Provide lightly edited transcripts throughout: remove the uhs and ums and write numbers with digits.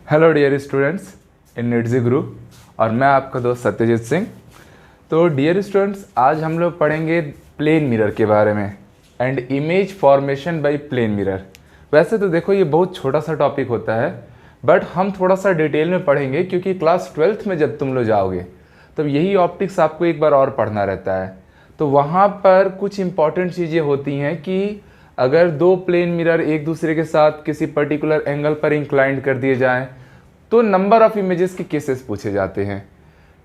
Hello dear students इन निट्जी group और मैं आपका दोस्त सत्यजीत सिंह। तो डियर स्टूडेंट्स, आज हम लोग पढ़ेंगे प्लेन मिरर के बारे में and image formation by plane mirror. वैसे तो देखो ये बहुत छोटा सा टॉपिक होता है, बट हम थोड़ा सा डिटेल में पढ़ेंगे क्योंकि क्लास 12th में जब तुम लोग जाओगे तब यही ऑप्टिक्स आपको एक बार और पढ़ना रहता है। तो वहाँ पर कुछ इंपॉर्टेंट चीज़ें होती हैं कि अगर दो प्लेन मिरर एक दूसरे के साथ किसी पर्टिकुलर एंगल पर इंक्लाइंड कर दिए जाएं तो नंबर ऑफ इमेजेस के केसेस पूछे जाते हैं,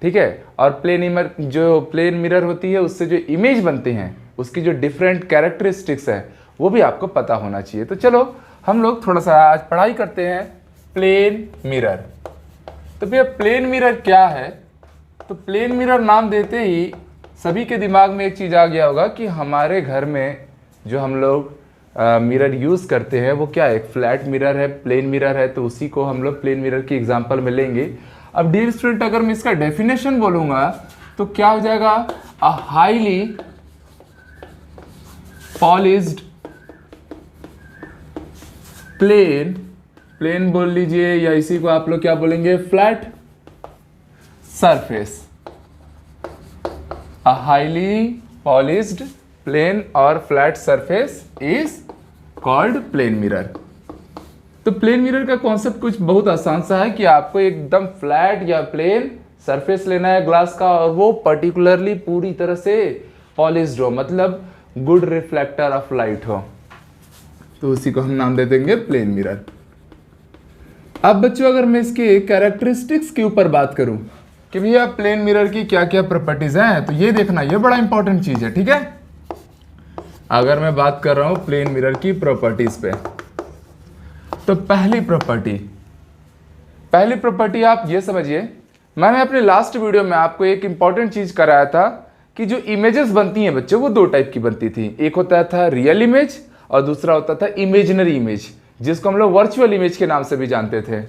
ठीक है। और प्लेन मिरर होती है उससे जो इमेज बनते हैं उसकी जो डिफरेंट कैरेक्टरिस्टिक्स है वो भी आपको पता होना चाहिए। तो चलो हम लोग थोड़ा सा आज पढ़ाई करते हैं प्लेन मिरर। तो भैया प्लेन मिरर क्या है? तो प्लेन मिरर नाम देते ही सभी के दिमाग में एक चीज़ आ गया होगा कि हमारे घर में जो हम लोग मिरर यूज़ करते हैं वो क्या है, एक फ्लैट मिरर है, प्लेन मिरर है। तो उसी को हम लोग प्लेन मिरर की एग्जांपल में लेंगे। अब डियर स्टूडेंट, अगर मैं इसका डेफिनेशन बोलूँगा तो क्या हो जाएगा? अ हाईली पॉलिश्ड प्लेन बोल लीजिए, या इसी को आप लोग क्या बोलेंगे, flat surface. A highly polished plane और flat surface is called plane mirror. तो प्लेन मिरर का कॉन्सेप्ट कुछ बहुत आसान सा है कि आपको एकदम फ्लैट या प्लेन सरफेस लेना है ग्लास का, और वो पर्टिकुलरली पूरी तरह से पॉलिश्ड हो, मतलब गुड रिफ्लेक्टर ऑफ लाइट हो। तो उसी को हम नाम दे देंगे प्लेन मिरर। अब बच्चों, अगर मैं इसके कैरेक्टरिस्टिक्स के ऊपर बात करूं कि भैया प्लेन मिरर की क्या क्या प्रॉपर्टीज हैं, तो ये देखना, ये बड़ा इंपॉर्टेंट चीज है, ठीक है। अगर मैं बात कर रहा हूं प्लेन मिरर की प्रॉपर्टीज पे, तो पहली प्रॉपर्टी आप ये समझिए, मैंने अपने लास्ट वीडियो में आपको एक इंपॉर्टेंट चीज कराया था कि जो इमेजेस बनती हैं बच्चों वो दो टाइप की बनती थी। एक होता था रियल इमेज और दूसरा होता था इमेजिनरी इमेज, जिसको हम लोग वर्चुअल इमेज के नाम से भी जानते थे।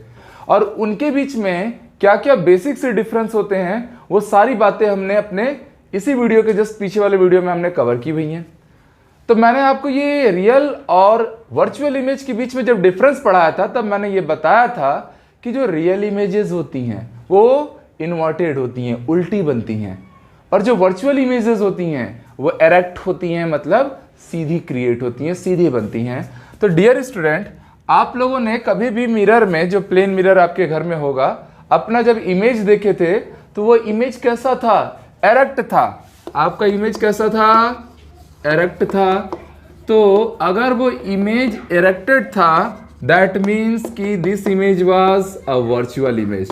और उनके बीच में क्या क्या बेसिक से डिफरेंस होते हैं वो सारी बातें हमने अपने इसी वीडियो के जस्ट पीछे वाले वीडियो में हमने कवर की हुई हैं। तो मैंने आपको ये रियल और वर्चुअल इमेज के बीच में जब डिफरेंस पढ़ाया था तब मैंने ये बताया था कि जो रियल इमेजेस होती हैं वो इन्वर्टेड होती हैं, उल्टी बनती हैं, और जो वर्चुअल इमेजेस होती हैं वो एरेक्ट होती हैं, मतलब सीधी क्रिएट होती हैं, सीधी बनती हैं। तो डियर स्टूडेंट, आप लोगों ने कभी भी मिरर में, जो प्लेन मिरर आपके घर में होगा, अपना जब इमेज देखे थे तो वो इमेज कैसा था? एरेक्ट था। आपका इमेज कैसा था? एरेक्ट था। तो अगर वो इमेज एरेक्टेड था दैट मीन्स कि this image was a virtual image.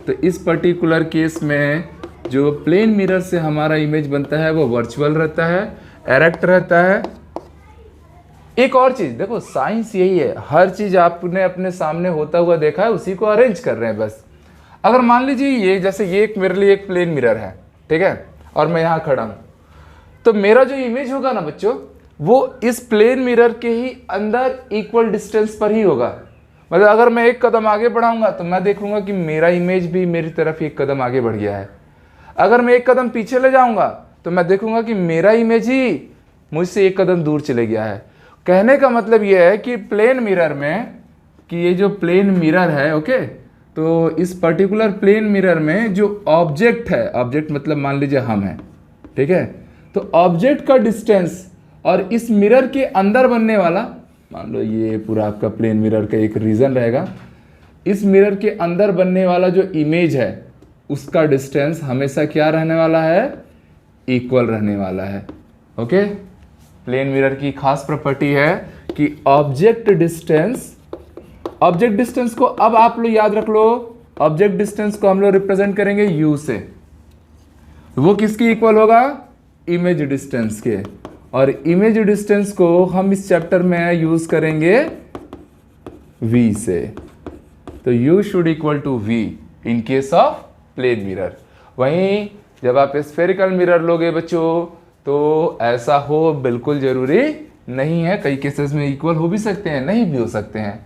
तो इस पर्टिकुलर केस में जो प्लेन मिरर से हमारा इमेज बनता है वो वर्चुअल रहता है, एरेक्ट रहता है। एक और चीज देखो, साइंस यही है, हर चीज आपने अपने सामने होता हुआ देखा है, उसी को अरेंज कर रहे हैं बस। अगर मान लीजिए ये, जैसे ये एक मेरे लिए एक प्लेन मिरर है, ठीक है, और मैं यहाँ खड़ा हूं, तो मेरा जो इमेज होगा ना बच्चों, वो इस प्लेन मिरर के ही अंदर इक्वल डिस्टेंस पर ही होगा। मतलब अगर मैं एक कदम आगे बढ़ाऊंगा तो मैं देखूंगा कि मेरा इमेज भी मेरी तरफ एक कदम आगे बढ़ गया है। अगर मैं एक कदम पीछे ले जाऊंगा तो मैं देखूंगा कि मेरा इमेज ही मुझसे एक कदम दूर चले गया है। कहने का मतलब यह है कि प्लेन मिरर में, कि ये जो प्लेन मिरर है, ओके, तो इस पर्टिकुलर प्लेन मिरर में जो ऑब्जेक्ट है, ऑब्जेक्ट मतलब मान लीजिए हम हैं, ठीक है, तो ऑब्जेक्ट का डिस्टेंस और इस मिरर के अंदर बनने वाला, मान लो ये पूरा आपका प्लेन मिरर का एक रीजन रहेगा, इस मिरर के अंदर बनने वाला जो इमेज है उसका डिस्टेंस हमेशा क्या रहने वाला है? इक्वल रहने वाला है। ओके, प्लेन मिरर की खास प्रॉपर्टी है कि ऑब्जेक्ट डिस्टेंस को, अब आप लोग याद रख लो, ऑब्जेक्ट डिस्टेंस को हम लोग रिप्रेजेंट करेंगे यू से। वो किसकी इक्वल होगा? इमेज डिस्टेंस के। और इमेज डिस्टेंस को हम इस चैप्टर में यूज करेंगे v से। तो u should equal to v in case of plane mirror. वहीं जब आप स्फेरिकल मिरर लोगे बच्चों तो ऐसा हो बिल्कुल जरूरी नहीं है, कई केसेस में इक्वल हो भी सकते हैं, नहीं भी हो सकते हैं।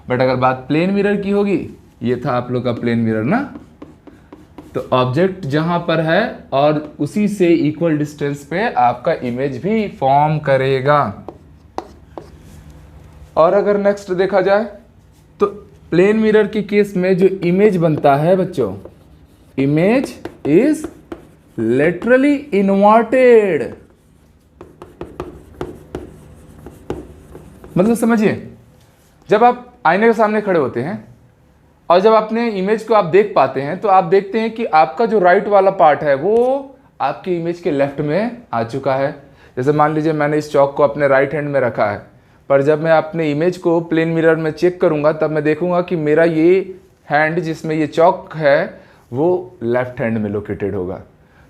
बट अगर बात प्लेन मिरर की होगी, ये था आप लोग का प्लेन मिरर ना, तो ऑब्जेक्ट जहां पर है और उसी से इक्वल डिस्टेंस पे आपका इमेज भी फॉर्म करेगा। और अगर नेक्स्ट देखा जाए तो प्लेन मिरर के केस में जो इमेज बनता है बच्चों, इमेज इज लेटरली इनवर्टेड। मतलब समझिए, जब आप आईने के सामने खड़े होते हैं और जब अपने इमेज को आप देख पाते हैं तो आप देखते हैं कि आपका जो राइट वाला पार्ट है वो आपकी इमेज के लेफ्ट में आ चुका है। जैसे मान लीजिए मैंने इस चौक को अपने राइट हैंड में रखा है, पर जब मैं अपने इमेज को प्लेन मिरर में चेक करूंगा तब मैं देखूंगा कि मेरा ये हैंड जिसमें ये चौक है वो लेफ्ट हैंड में लोकेटेड होगा।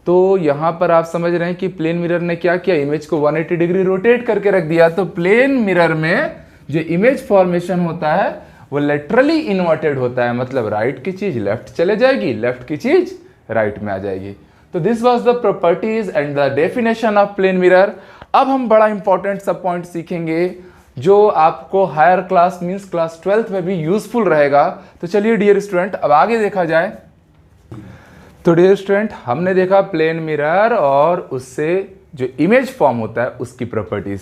तो यहाँ पर आप समझ रहे हैं कि प्लेन मिरर ने क्या किया, इमेज को 180 डिग्री रोटेट करके रख दिया। तो प्लेन मिरर में जो इमेज फॉर्मेशन होता है वो लेटरली इन्वर्टेड होता है, मतलब राइट की चीज लेफ्ट चले जाएगी, लेफ्ट की चीज राइट में आ जाएगी। तो this was the properties and the definition of plane mirror. अब हम बड़ा इंपॉर्टेंट सब पॉइंट सीखेंगे जो आपको higher class means class 12th में भी यूजफुल रहेगा। तो चलिए डियर स्टूडेंट अब आगे देखा जाए। तो डियर स्टूडेंट हमने देखा प्लेन मिरर और उससे जो इमेज फॉर्म होता है उसकी प्रॉपर्टीज।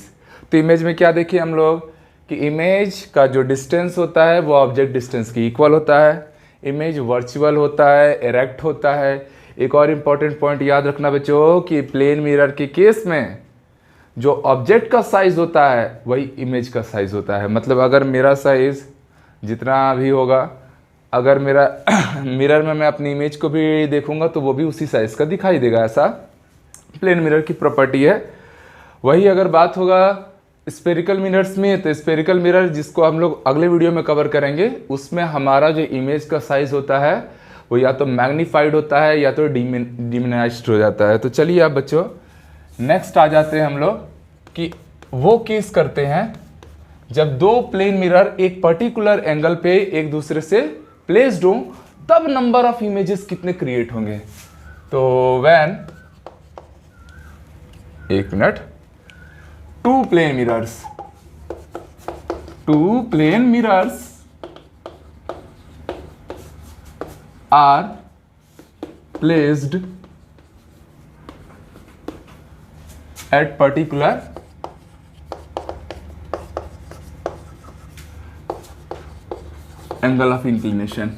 तो इमेज में क्या देखिए हम लोग कि इमेज का जो डिस्टेंस होता है वो ऑब्जेक्ट डिस्टेंस की इक्वल होता है, इमेज वर्चुअल होता है, इरेक्ट होता है। एक और इम्पॉर्टेंट पॉइंट याद रखना बच्चों कि प्लेन मिरर के केस में जो ऑब्जेक्ट का साइज होता है वही इमेज का साइज होता है। मतलब अगर मेरा साइज जितना भी होगा, अगर मेरा मिरर में मैं अपनी इमेज को भी देखूंगा तो वो भी उसी साइज का दिखाई देगा, ऐसा प्लेन मिरर की प्रॉपर्टी है। वही अगर बात होगा स्पेरिकल मिरर्स में, तो स्पेरिकल मिरर जिसको हम लोग अगले वीडियो में कवर करेंगे उसमें हमारा जो इमेज का साइज होता है वो या तो मैग्नीफाइड होता है या तो डिमिनाइज्ड हो जाता है। तो चलिए अब बच्चों नेक्स्ट आ जाते हैं हम लोग कि वो केस करते हैं जब दो प्लेन मिरर एक पर्टिकुलर एंगल पे एक दूसरे से प्लेस्ड हो तब नंबर ऑफ इमेजेस कितने क्रिएट होंगे। तो व्हेन, एक minute, two plane mirrors are placed at particular angle of inclination।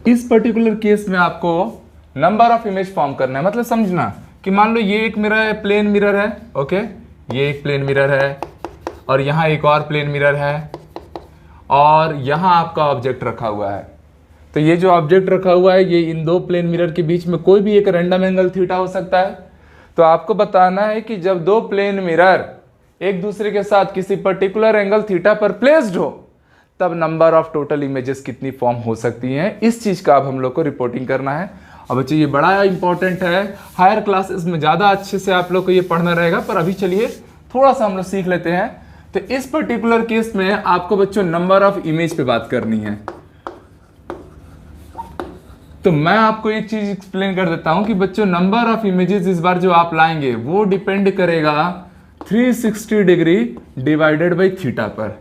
इस पर्टिकुलर केस में आपको नंबर ऑफ इमेज फॉर्म करना है। मतलब समझना कि मान लो ये एक मेरा प्लेन मिरर है, ओके, ये एक प्लेन मिरर है और यहाँ एक और प्लेन मिरर है और यहाँ आपका ऑब्जेक्ट रखा हुआ है। तो ये जो ऑब्जेक्ट रखा हुआ है ये इन दो प्लेन मिरर के बीच में कोई भी एक रैंडम एंगल थीटा हो सकता है। तो आपको बताना है कि जब दो प्लेन मिरर एक दूसरे के साथ किसी पर्टिकुलर एंगल थीटा पर प्लेस्ड हो तब नंबर ऑफ टोटल इमेजेस कितनी फॉर्म हो सकती हैं। इस चीज का अब हम लोग को रिपोर्टिंग करना है। अब बच्चे ये बड़ा इंपॉर्टेंट है, हायर क्लासेस में ज़्यादा अच्छे से आप लोग को ये पढ़ना रहेगा, पर अभी चलिए थोड़ा सा हम लोग सीख लेते हैं। तो इस पर्टिकुलर केस में आपको बच्चों नंबर ऑफ इमेज पे बात करनी है। तो मैं आपको एक चीज एक्सप्लेन कर देता हूं कि बच्चों नंबर ऑफ इमेजेस इस बार जो आप लाएंगे वो डिपेंड करेगा 360 डिग्री डिवाइडेड बाई थीटा पर।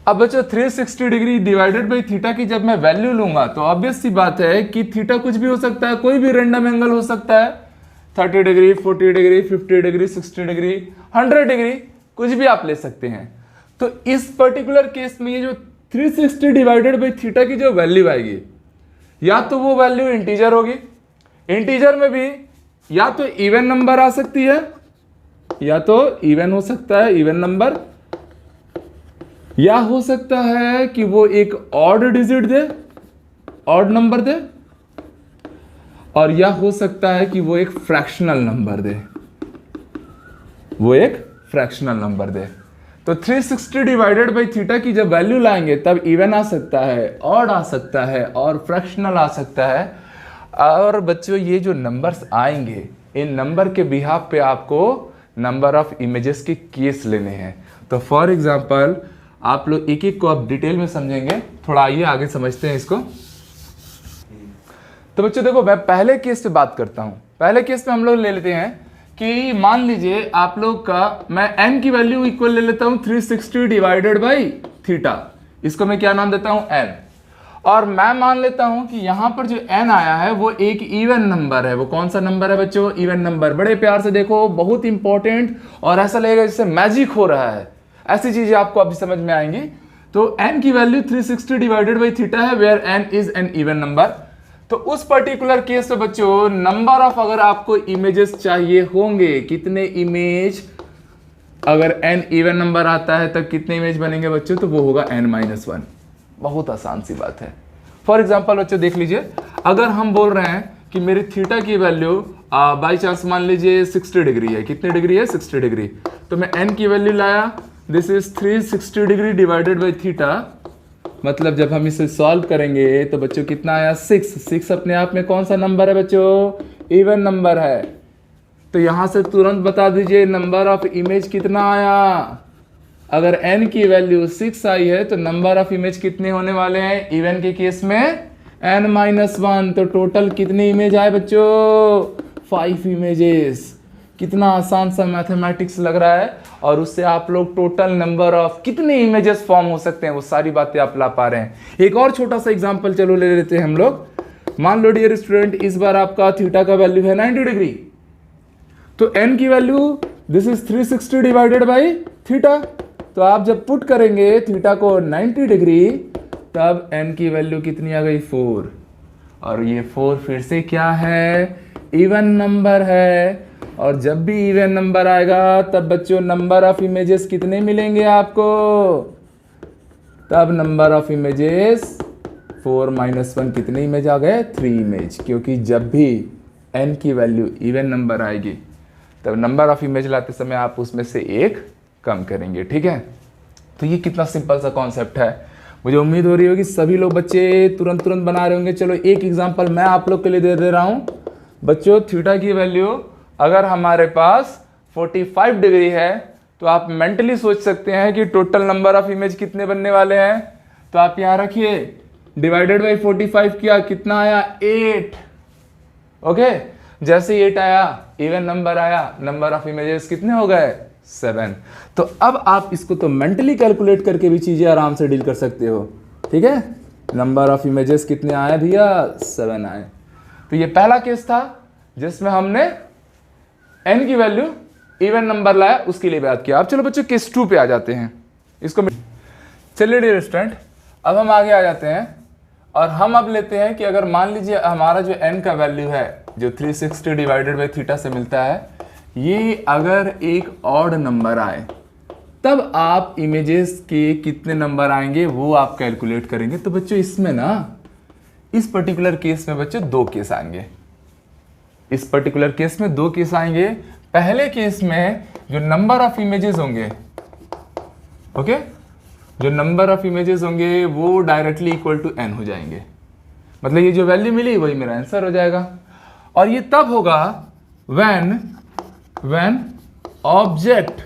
अब बच्चों 360 डिग्री डिवाइडेड बाई थीटा की जब मैं वैल्यू लूंगा तो ऑब्वियस सी बात है कि थीटा कुछ भी हो सकता है, कोई भी रैंडम एंगल हो सकता है, 30 degree, 40 degree, 50 degree, 60 degree, 100 degree, कुछ भी आप ले सकते हैं। तो इस पर्टिकुलर केस में ये जो 360 डिवाइडेड बाई थीटा की जो वैल्यू आएगी या तो वो वैल्यू इंटीजर होगी, इंटीजर में भी या तो इवन नंबर आ सकती है या तो इवन हो सकता है, इवन नंबर, या हो सकता है कि वो एक ऑड डिजिट दे, ऑड नंबर दे, और या हो सकता है कि वो एक फ्रैक्शनल नंबर दे, वो एक फ्रैक्शनल नंबर दे। तो 360 डिवाइडेड बाई थीटा की जब वैल्यू लाएंगे तब इवन आ सकता है, ऑड आ सकता है और फ्रैक्शनल आ सकता है। और बच्चों ये जो नंबर्स आएंगे इन नंबर के बिहाफ पे आपको नंबर ऑफ इमेजेस के केस लेने हैं। तो फॉर एग्जांपल आप लोग एक एक को अब डिटेल में समझेंगे, थोड़ा आइए आगे समझते हैं इसको। तो बच्चों देखो मैं पहले केस पे बात करता हूं। पहले केस में हम लोग ले लेते हैं कि मान लीजिए आप लोग का मैं n की वैल्यू इक्वल ले लेता हूं 360 डिवाइडेड बाई थीटा, इसको मैं क्या नाम देता हूं n, और मैं मान लेता हूं कि यहां पर जो n आया है वो एक इवन नंबर है। वो कौन सा नंबर है बच्चों? Even number. बड़े प्यार से देखो, बहुत इंपॉर्टेंट, और ऐसा लगेगा जैसे मैजिक हो रहा है। ऐसी चीजें आपको अभी समझ में आएंगी। तो n की वैल्यू 360 डिवाइडेड बाई थीटा है, where n is an even number. तो उस पर्टिकुलर केस में बच्चों नंबर ऑफ अगर आपको इमेजेस चाहिए होंगे, कितने इमेज, अगर n इवन नंबर आता है तब कितने इमेज बनेंगे बच्चों, तो वो होगा n-1। बहुत आसान सी बात है। फॉर एग्जाम्पल बच्चों देख लीजिए, अगर हम बोल रहे हैं कि मेरी थीटा की वैल्यू बाई चांस मान लीजिए 60 डिग्री है, कितनी डिग्री है, 60 डिग्री, तो मैं n की वैल्यू लाया, this is 360 degree divided by theta, मतलब जब हम इसे सॉल्व करेंगे तो बच्चों कितना आया, 6 अपने आप में कौन सा नंबर है बच्चों, इवन नंबर है। तो यहां से तुरंत बता दीजिए नंबर ऑफ इमेज कितना आया। अगर n की वैल्यू 6 आई है तो नंबर ऑफ इमेज कितने होने वाले हैं, इवन के केस में n-1। तो टोटल कितने इमेज आए बच्चों, 5 इमेजेस। कितना आसान सा मैथमेटिक्स लग रहा है, और उससे आप लोग टोटल नंबर ऑफ कितने इमेजेस फॉर्म हो सकते हैं वो सारी बातें आप ला पा रहे हैं। एक और छोटा सा एग्जांपल चलो ले लेते हैं हम लोग। मान लो डियर स्टूडेंट, इस बार आपका थीटा का वैल्यू है 90 डिग्री, तो n की value this is 360 divided by theta. तो आप जब पुट करेंगे थीटा को 90 डिग्री, तब n की वैल्यू कितनी आ गई, 4। और ये 4 फिर से क्या है, इवन नंबर है। और जब भी इवन नंबर आएगा तब बच्चों नंबर ऑफ इमेजेस कितने मिलेंगे आपको, तब नंबर ऑफ इमेजेस 4-1 कितने इमेज आ गए, 3 इमेज। क्योंकि जब भी n की वैल्यू इवन नंबर आएगी तब नंबर ऑफ इमेज लाते समय आप उसमें से एक कम करेंगे, ठीक है। तो ये कितना सिंपल सा कॉन्सेप्ट है। मुझे उम्मीद हो रही होगी सभी लोग बच्चे तुरंत बना रहे होंगे। चलो एक एग्जांपल मैं आप लोग के लिए दे रहा हूं बच्चों। थीटा की वैल्यू अगर हमारे पास 45 डिग्री है तो आप मेंटली सोच सकते हैं कि टोटल नंबर ऑफ इमेज कितने बनने वाले हैं। तो आप यहां रखिए, डिवाइडेड बाई 45 किया, कितना आया, 8। ओके, जैसे 8 आया, इवन नंबर आया, नंबर ऑफ इमेजेस कितने हो गए, 7। तो अब आप इसको तो मेंटली कैलकुलेट करके भी चीजें आराम से डील कर सकते हो, ठीक है। नंबर ऑफ इमेजेस कितने आए भैया, 7 आए। तो ये पहला केस था जिसमें हमने n की वैल्यू इवन नंबर लाया, उसके लिए बात किया। अब चलो बच्चों केस 2 पे आ जाते हैं। इसको चलिए डियर स्टूडेंट, अब हम आगे आ जाते हैं और हम अब लेते हैं कि अगर मान लीजिए हमारा जो n का वैल्यू है जो 360 डिवाइडेड बाई थीटा से मिलता है, ये अगर एक ऑड नंबर आए तब आप इमेजेस के कितने नंबर आएंगे वो आप कैलकुलेट करेंगे। तो बच्चों इसमें ना, इस पर्टिकुलर केस में बच्चों 2 केस आएंगे। इस पर्टिकुलर केस में 2 केस आएंगे। पहले केस में जो नंबर ऑफ इमेजेस होंगे, ओके, जो नंबर ऑफ इमेजेस होंगे वो डायरेक्टली इक्वल टू n हो जाएंगे। मतलब ये जो वैल्यू मिली वही मेरा आंसर हो जाएगा। और ये तब होगा when object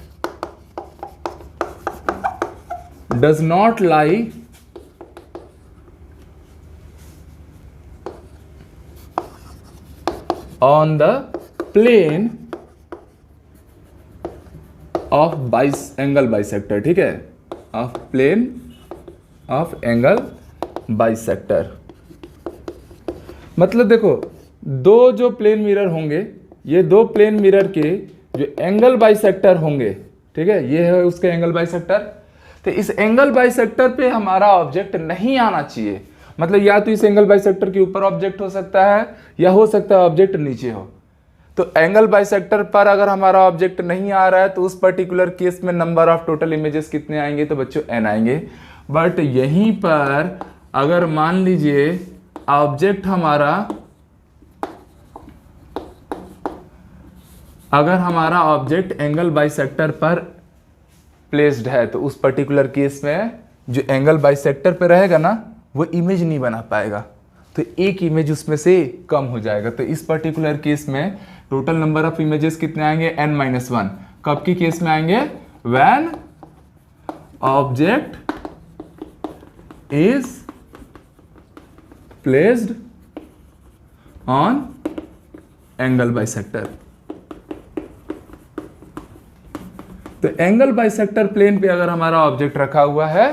does not lie on the plane of angle bisector, ठीक है, of plane of angle bisector। मतलब देखो, 2 जो प्लेन मिरर होंगे, ये 2 प्लेन मिरर के जो एंगल बाइसेक्टर होंगे, ठीक है, ये है उसके एंगल बाइसेक्टर। तो इस एंगल बाइसेक्टर पे हमारा ऑब्जेक्ट नहीं आना चाहिए। मतलब या तो इस एंगल बाइसेक्टर के ऊपर ऑब्जेक्ट हो सकता है या हो सकता है ऑब्जेक्ट नीचे हो। तो एंगल बाइसेक्टर पर अगर हमारा ऑब्जेक्ट नहीं आ रहा है तो उस पर्टिकुलर केस में नंबर ऑफ टोटल इमेजेस कितने आएंगे, तो बच्चों n आएंगे। बट यहीं पर अगर मान लीजिए ऑब्जेक्ट हमारा, अगर हमारा ऑब्जेक्ट एंगल बाइसेक्टर पर प्लेस्ड है तो उस पर्टिकुलर केस में जो एंगल बाइसेक्टर पे रहेगा ना वो इमेज नहीं बना पाएगा, तो एक इमेज उसमें से कम हो जाएगा। तो इस पर्टिकुलर केस में टोटल नंबर ऑफ इमेजेस कितने आएंगे, n-1। कब की केस में आएंगे, when object is placed on angle bisector. तो एंगल बाइसेक्टर प्लेन पे अगर हमारा ऑब्जेक्ट रखा हुआ है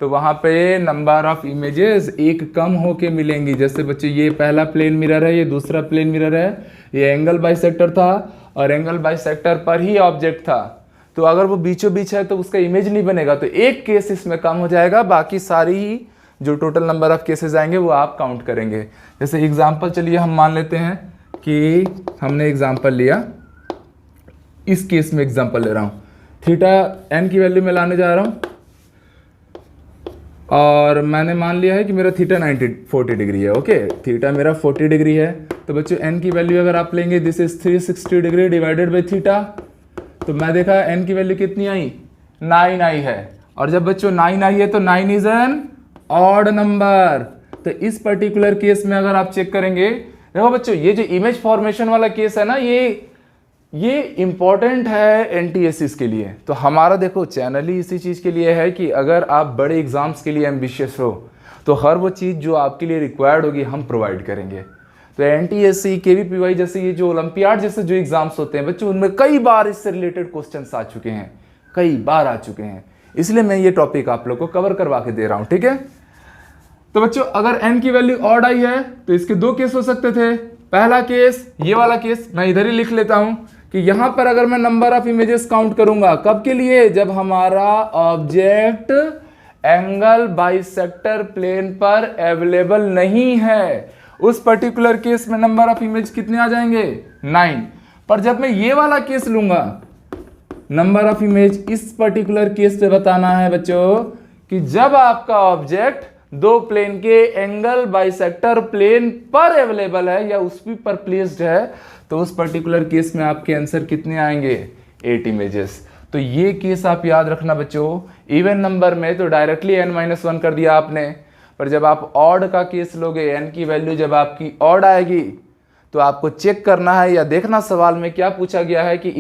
तो वहां पे नंबर ऑफ इमेजेस एक कम होके मिलेंगी। जैसे बच्चे ये पहला प्लेन मिरर है, ये दूसरा प्लेन मिरर है, ये एंगल बाइसेक्टर था और एंगल बाइसेक्टर पर ही ऑब्जेक्ट था। तो अगर वो बीचों बीच है तो उसका इमेज नहीं बनेगा, तो एक केस इसमें कम हो जाएगा, बाकी सारी ही जो टोटल नंबर ऑफ केसेस आएंगे वो आप काउंट करेंगे। जैसे एग्जांपल चलिए हम मान लेते हैं कि हमने एग्जांपल लिया, इस केस में एग्जांपल ले रहा हूँ, थीटा n की वैल्यू में लाने जा रहा हूँ और मैंने मान लिया है कि मेरा थीटा 40 डिग्री है। ओके, थीटा मेरा 40 डिग्री है, तो बच्चों n की वैल्यू अगर आप लेंगे this is 360 degree divided by theta, तो मैं देखा n की वैल्यू कितनी आई, 9 आई है। और जब बच्चों 9 आई है तो 9 इज एन ऑड नंबर। तो इस पर्टिकुलर केस में अगर आप चेक करेंगे, देखो बच्चों ये जो इमेज फॉर्मेशन वाला केस है ना, ये इंपॉर्टेंट है एनटीएससी के लिए। तो हमारा देखो चैनल ही इसी चीज़ के लिए है कि अगर आप बड़े एग्जाम्स के लिए एम्बिशियस हो तो हर वो चीज़ जो आपके लिए रिक्वायर्ड होगी हम प्रोवाइड करेंगे। तो एनटीएससी, केवीपीवाई जैसे ये जो ओलंपियाड जैसे जो एग्जाम्स होते हैं बच्चों, उनमें कई बार इससे रिलेटेड क्वेश्चंस आ चुके हैं, कई बार आ चुके हैं, इसलिए मैं ये टॉपिक आप लोग को कवर करवा के दे रहा हूँ। ठीक है, तो बच्चों अगर n की वैल्यू ऑड आई है तो इसके दो केस हो सकते थे। पहला केस, ये वाला केस मैं इधर ही लिख लेता हूं कि यहां पर अगर मैं नंबर ऑफ इमेजेस काउंट करूंगा, कब के लिए, जब हमारा ऑब्जेक्ट एंगल बाइसेक्टर प्लेन पर अवेलेबल नहीं है, उस पर्टिकुलर केस में नंबर ऑफ इमेज कितने आ जाएंगे, 9। पर जब मैं ये वाला केस लूंगा, नंबर ऑफ इमेज इस पर्टिकुलर केस पे बताना है बच्चों कि जब आपका ऑब्जेक्ट दो प्लेन के एंगल बाइसेक्टर प्लेन पर अवेलेबल है या उस पर प्लेस्ड है, तो उस पर्टिकुलर केस में आपके आंसर कितने आएंगे, 8 इमेजेस। तो ये केस आप याद रखना बच्चों। इवन नंबर में तो डायरेक्टली n-1 कर दिया आपने, पर जब आप ऑड का केस लोगे, n की वैल्यू जब आपकी ऑड आएगी तो आपको चेक करना है या देखना सवाल में क्या पूछा गया है कि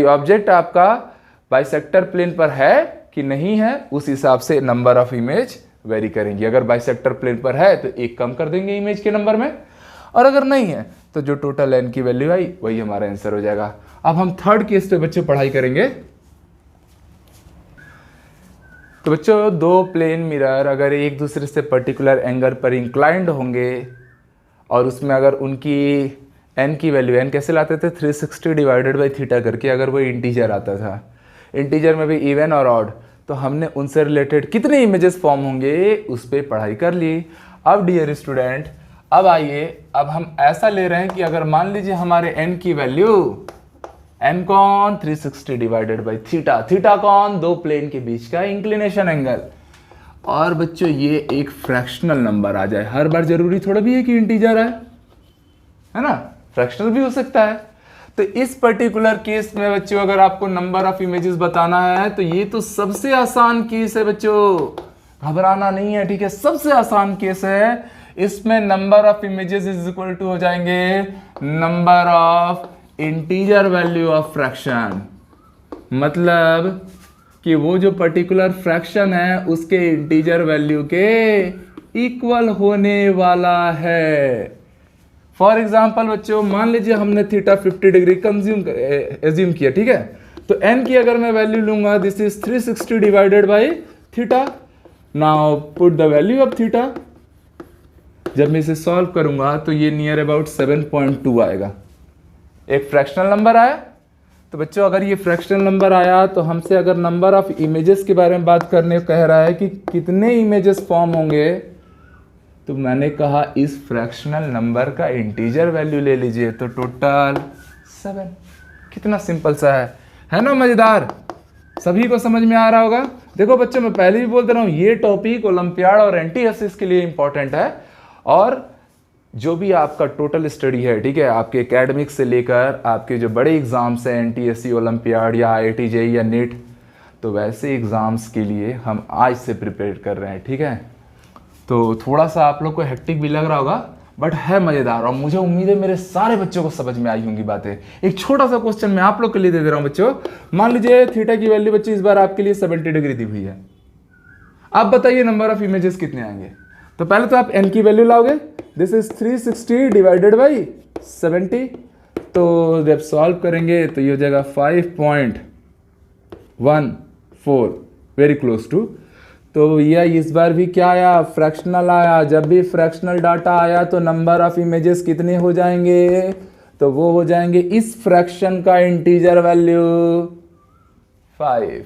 ऑब्जेक्ट आपका बाइसेक्टर प्लेन पर है कि नहीं है, उस हिसाब से नंबर ऑफ इमेज वेरी करेंगी। अगर बाइसेक्टर प्लेन पर है तो एक कम कर देंगे इमेज के नंबर में, और अगर नहीं है तो जो टोटल n की वैल्यू आई वही हमारा आंसर हो जाएगा। अब हम थर्ड केस पे बच्चों पढ़ाई करेंगे। तो बच्चों दो प्लेन मिरर अगर एक दूसरे से पर्टिकुलर एंगल पर इंक्लाइंड होंगे और उसमें अगर उनकी n की वैल्यू, n कैसे लाते थे, 360 डिवाइडेड बाई थीटा करके, अगर वो इंटीजर आता था, इंटीजर में भी इवन और ऑड, तो हमने उनसे रिलेटेड कितने इमेजेस फॉर्म होंगे उस पर पढ़ाई कर ली। अब डियर स्टूडेंट, अब आइए, अब हम ऐसा ले रहे हैं कि अगर मान लीजिए हमारे n की वैल्यू, n कौन, 360 डिवाइडेड बाई थीटा, थीटा कौन, दो प्लेन के बीच का इंक्लिनेशन एंगल, और बच्चों ये एक फ्रैक्शनल नंबर आ जाए। हर बार जरूरी थोड़ा भी है कि इंटीजर है ना, फ्रैक्शनल भी हो सकता है। तो इस पर्टिकुलर केस में बच्चों अगर आपको नंबर ऑफ इमेजेस बताना है तो ये तो सबसे आसान केस है बच्चों, घबराना नहीं है, ठीक है, सबसे आसान केस है। इसमें number of images is equal to हो जाएंगे number of integer value of fraction, मतलब कि वो जो पर्टिकुलर फ्रैक्शन है उसके इंटीजर वैल्यू के इक्वल होने वाला है। फॉर एग्जाम्पल बच्चों मान लीजिए हमने थीटा 50 डिग्री एज्यूम किया, ठीक है, तो n की अगर मैं वैल्यू लूंगा, this is 360 divided by theta. Now put the value of theta, जब मैं इसे सॉल्व करूंगा तो ये नियर अबाउट 7.2 आएगा, एक फ्रैक्शनल नंबर आया। तो बच्चों अगर ये फ्रैक्शनल नंबर आया तो हमसे अगर नंबर ऑफ इमेजेस के बारे में बात करने कह रहा है कि कितने इमेजेस फॉर्म होंगे, तो मैंने कहा इस फ्रैक्शनल नंबर का इंटीजर वैल्यू ले लीजिए, तो टोटल 7। कितना सिंपल सा है ना, मजेदार, सभी को समझ में आ रहा होगा। देखो बच्चों मैं पहले भी बोलते रहा हूँ, ये टॉपिक ओलंपियाड और एनटीएससी के लिए इंपॉर्टेंट है, और जो भी आपका टोटल स्टडी है, ठीक है, आपके एकेडमिक से लेकर आपके जो बड़े एग्जाम्स हैं, एनटीएससी, ओलंपियाड या IIT JEE या नीट, तो वैसे एग्जाम्स के लिए हम आज से प्रिपेयर कर रहे हैं, ठीक है। तो थोड़ा सा आप लोग को हेक्टिक भी लग रहा होगा, बट है मजेदार, और मुझे उम्मीद है मेरे सारे बच्चों को समझ में आई होंगी बातें। एक छोटा सा क्वेश्चन मैं आप लोग के लिए दे रहा हूं बच्चों। मान लीजिए थीटा की वैल्यू बच्चे इस बार आपके लिए 70 डिग्री दी हुई है, आप बताइए नंबर ऑफ इमेजेस कितने आएंगे। तो पहले तो आप n की वैल्यू लाओगे, दिस इज 360 डिवाइडेड बाई 70, तो जब सॉल्व करेंगे तो ये हो जाएगा 5.14, वेरी क्लोज टू। तो भैया इस बार भी क्या आया, फ्रैक्शनल आया। जब भी फ्रैक्शनल डाटा आया तो नंबर ऑफ इमेजेस कितने हो जाएंगे, तो वो हो जाएंगे इस फ्रैक्शन का इंटीजर वैल्यू, 5।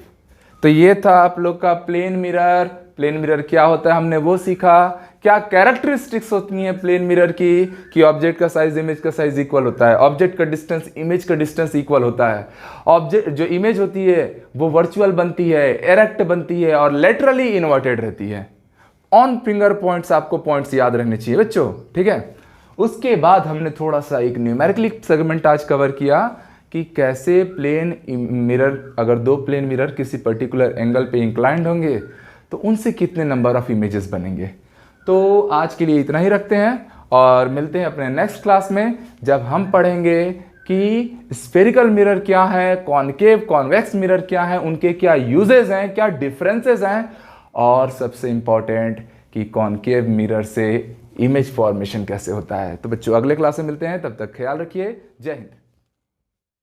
तो ये था आप लोग का प्लेन मिरर। प्लेन मिरर क्या होता है हमने वो सीखा। क्या कैरेक्टरिस्टिक्स होती हैं प्लेन मिरर की, कि ऑब्जेक्ट का साइज इमेज का साइज इक्वल होता है, ऑब्जेक्ट का डिस्टेंस इमेज का डिस्टेंस इक्वल होता है, ऑब्जेक्ट जो इमेज होती है वो वर्चुअल बनती है, एरेक्ट बनती है और लेटरली इन्वर्टेड रहती है। ऑन फिंगर पॉइंट्स आपको पॉइंट्स याद रहने चाहिए बच्चों, ठीक है। उसके बाद हमने थोड़ा सा एक न्यूमेरिकली सेगमेंट आज कवर किया कि कैसे प्लेन मिरर, अगर दो प्लेन मिरर किसी पर्टिकुलर एंगल पे इंक्लाइंड होंगे तो उनसे कितने नंबर ऑफ इमेजेस बनेंगे। तो आज के लिए इतना ही रखते हैं और मिलते हैं अपने नेक्स्ट क्लास में, जब हम पढ़ेंगे कि स्फेरिकल मिरर क्या है, कॉनकेव कॉन्वेक्स मिरर क्या है, उनके क्या यूजेस हैं, क्या डिफरेंसेस हैं, और सबसे इंपॉर्टेंट कि कॉनकेव मिरर से इमेज फॉर्मेशन कैसे होता है। तो बच्चों अगले क्लास में मिलते हैं, तब तक ख्याल रखिए। जय हिंद।